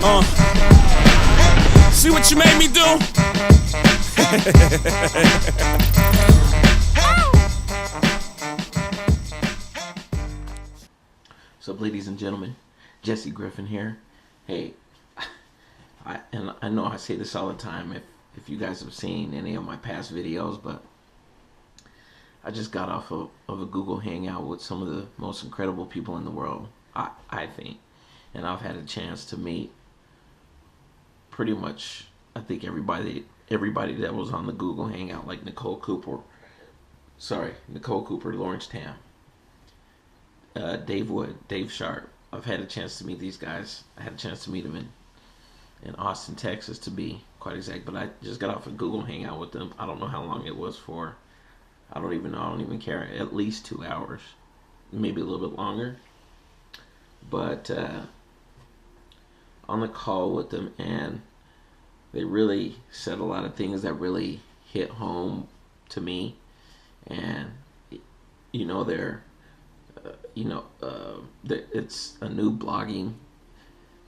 See what you made me do? What's up, ladies and gentlemen? Jesse Griffin here. Hey, I know I say this all the time if you guys have seen any of my past videos, but I just got off of a Google Hangout with some of the most incredible people in the world, I think. And I've had a chance to meet pretty much, I think, everybody that was on the Google Hangout, like Nicole Cooper, Lawrence Tam, Dave Wood, Dave Sharp. I've had a chance to meet these guys. I had a chance to meet them in Austin, Texas, to be quite exact. But I just got off a Google Hangout with them. I don't know how long it was for. I don't even know. I don't even care. At least 2 hours, maybe a little bit longer. But on the call with them, and they really said a lot of things that really hit home to me. And it's a new blogging.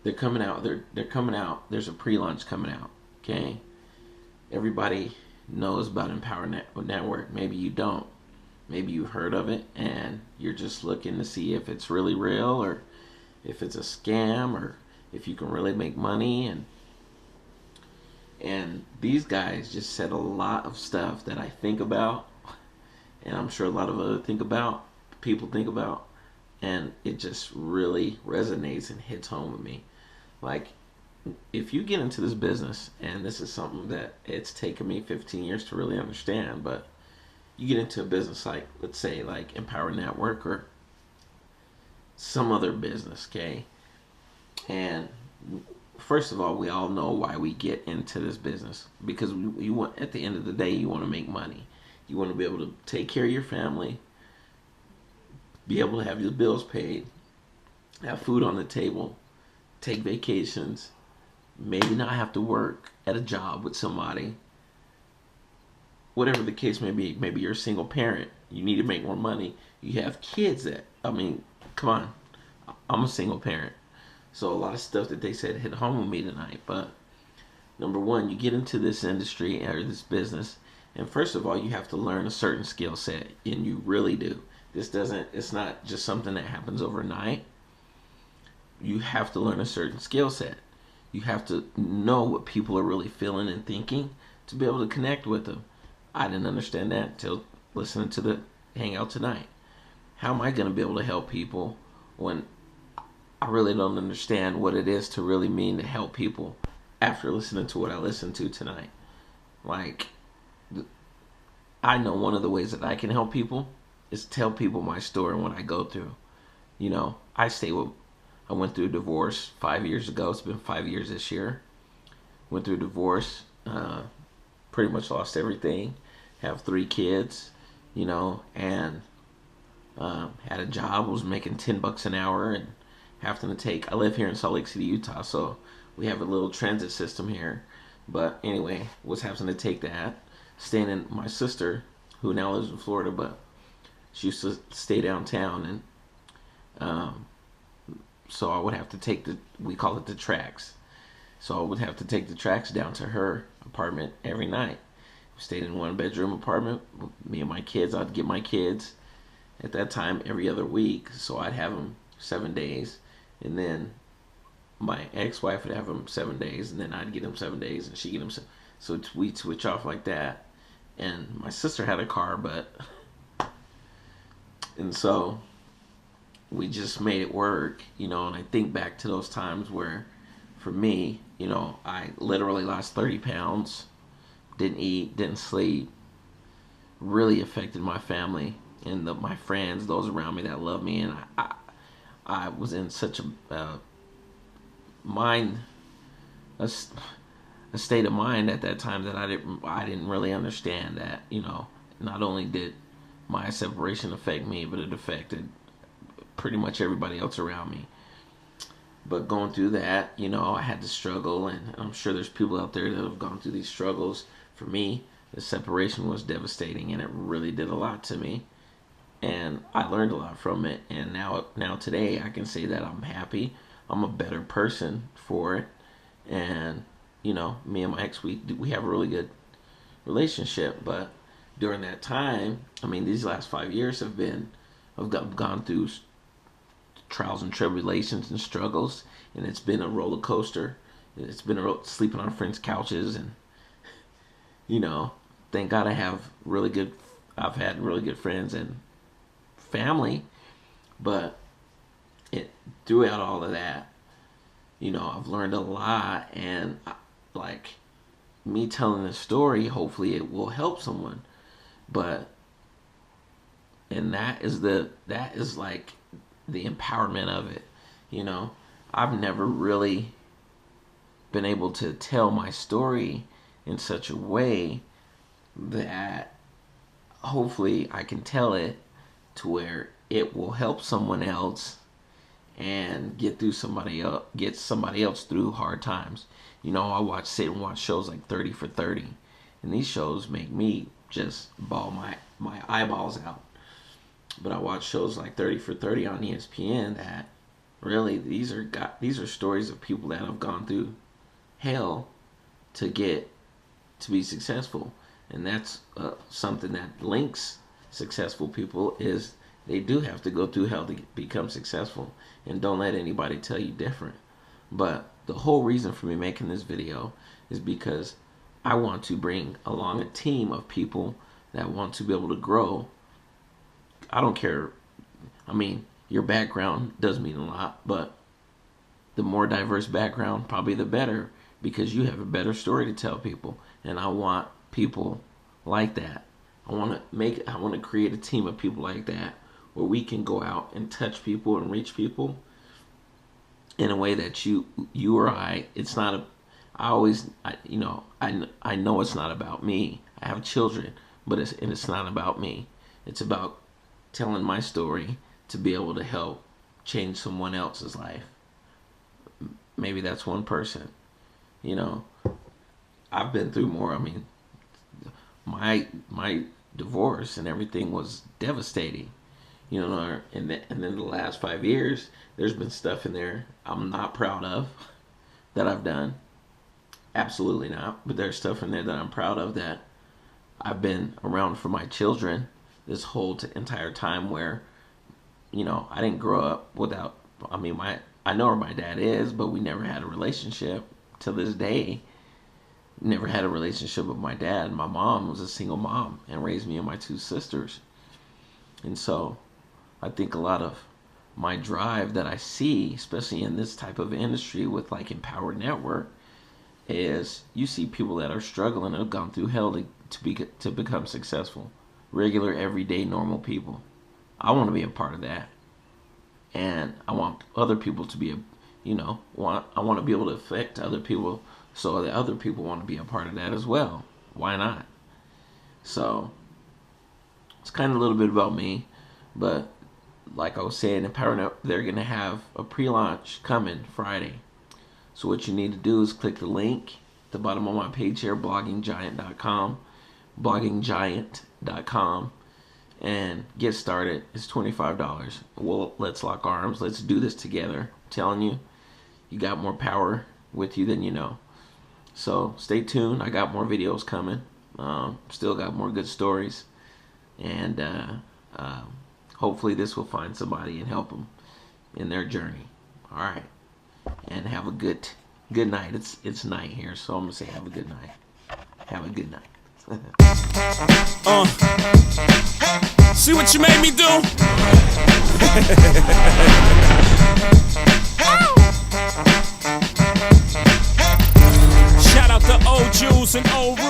They're coming out. They're coming out. There's a pre-launch coming out. Okay, everybody knows about Empower Network. Maybe you don't. Maybe you've heard of it and you're just looking to see if it's really real or if it's a scam or if you can really make money. And these guys just said a lot of stuff that I think about, and I'm sure a lot of other people think about, and it just really resonates and hits home with me. Like, if you get into this business, and this is something that it's taken me 15 years to really understand, but you get into a business like, let's say, like Empower Network or some other business, okay? And first of all, we all know why we get into this business, because you want, at the end of the day, you want to make money. You want to be able to take care of your family, be able to have your bills paid, have food on the table, take vacations, maybe not have to work at a job with somebody. Whatever the case may be, maybe you're a single parent, you need to make more money, you have kids come on, I'm a single parent. So a lot of stuff that they said hit home with me tonight. But number one, you get into this industry or this business, and first of all, you have to learn a certain skill set, and you really do. It's not just something that happens overnight. You have to learn a certain skill set. You have to know what people are really feeling and thinking to be able to connect with them. I didn't understand that until listening to the Hangout tonight. How am I going to be able to help people when I really don't understand what it is to really mean to help people after listening to what I listened to tonight? Like, I know one of the ways that I can help people is tell people my story and what I go through. I went through a divorce 5 years ago. It's been 5 years this year. Went through a divorce, pretty much lost everything. Have 3 kids, and had a job, was making $10 an hour, and I live here in Salt Lake City, Utah, so we have a little transit system here. But anyway, was having to take that, staying in my sister, who now lives in Florida, but she used to stay downtown, and so I would have to take we call it the tracks. So I would have to take the tracks down to her apartment every night. We stayed in a 1-bedroom apartment with me and my kids. I'd get my kids at that time every other week, so I'd have them 7 days, and then my ex-wife would have them 7 days, and then I'd get them 7 days, and she'd get them so we'd switch off like that. And my sister had a car, and so we just made it work, and I think back to those times where, for me, I literally lost 30 pounds, didn't eat, didn't sleep, really affected my family and my friends, those around me that love me, and I was in such a state of mind at that time that I didn't really understand that, not only did my separation affect me, but it affected pretty much everybody else around me. But going through that, I had to struggle, and I'm sure there's people out there that have gone through these struggles. For me, the separation was devastating, and it really did a lot to me. And I learned a lot from it, and now today I can say that I'm happy. I'm a better person for it. And me and my ex, we have a really good relationship. But during that time, I mean, these last 5 years I've gone through trials and tribulations and struggles, and it's been a roller coaster. It's been sleeping on friends' couches, and thank God I've had really good friends and family. But throughout all of that, I've learned a lot, and like me telling this story, hopefully it will help someone. But that is like the empowerment of it. I've never really been able to tell my story in such a way that hopefully I can tell it to where it will help someone else and get somebody else through hard times. I sit and watch shows like 30 for 30, and these shows make me just bawl my eyeballs out. But I watch shows like 30 for 30 on ESPN that really these are stories of people that have gone through hell to be successful. And that's something that links successful people, is they do have to go through hell to become successful. And don't let anybody tell you different. But the whole reason for me making this video is because I want to bring along a team of people that want to be able to grow. I don't care. I mean, your background does mean a lot, but the more diverse background, probably the better, because you have a better story to tell people. And I want people like that. I want to create a team of people like that, where we can go out and touch people and reach people in a way that you or I, it's not a, I always, I know it's not about me. I have children, but it's not about me. It's about telling my story to be able to help change someone else's life. Maybe that's one person. I've been through more. I mean, my divorce and everything was devastating. And then the last 5 years, there's been stuff in there I'm not proud of that I've done. Absolutely not. But there's stuff in there that I'm proud of, that I've been around for my children this whole entire time, where, I didn't grow up without, I know where my dad is, but we never had a relationship. To this day, never had a relationship with my dad. My mom was a single mom and raised me and my two sisters. And so I think a lot of my drive that I see, especially in this type of industry with like Empowered Network, is you see people that are struggling and have gone through hell to become successful. Regular, everyday, normal people. I want to be a part of that. And I want other people to be I want to be able to affect other people, so that other people want to be a part of that as well. Why not? So it's kind of a little bit about me, but like I was saying, Empower, they're going to have a pre-launch coming Friday. So what you need to do is click the link at the bottom of my page here, blogginggiant.com, and get started. It's $25. Well, let's lock arms. Let's do this together. I'm telling you, you got more power with you than you know. So stay tuned. I got more videos coming. Still got more good stories. And hopefully this will find somebody and help them in their journey. All right. And have a good night. It's night here, so I'm going to say have a good night. Have a good night. See what you made me do? Shout out to old Jews and old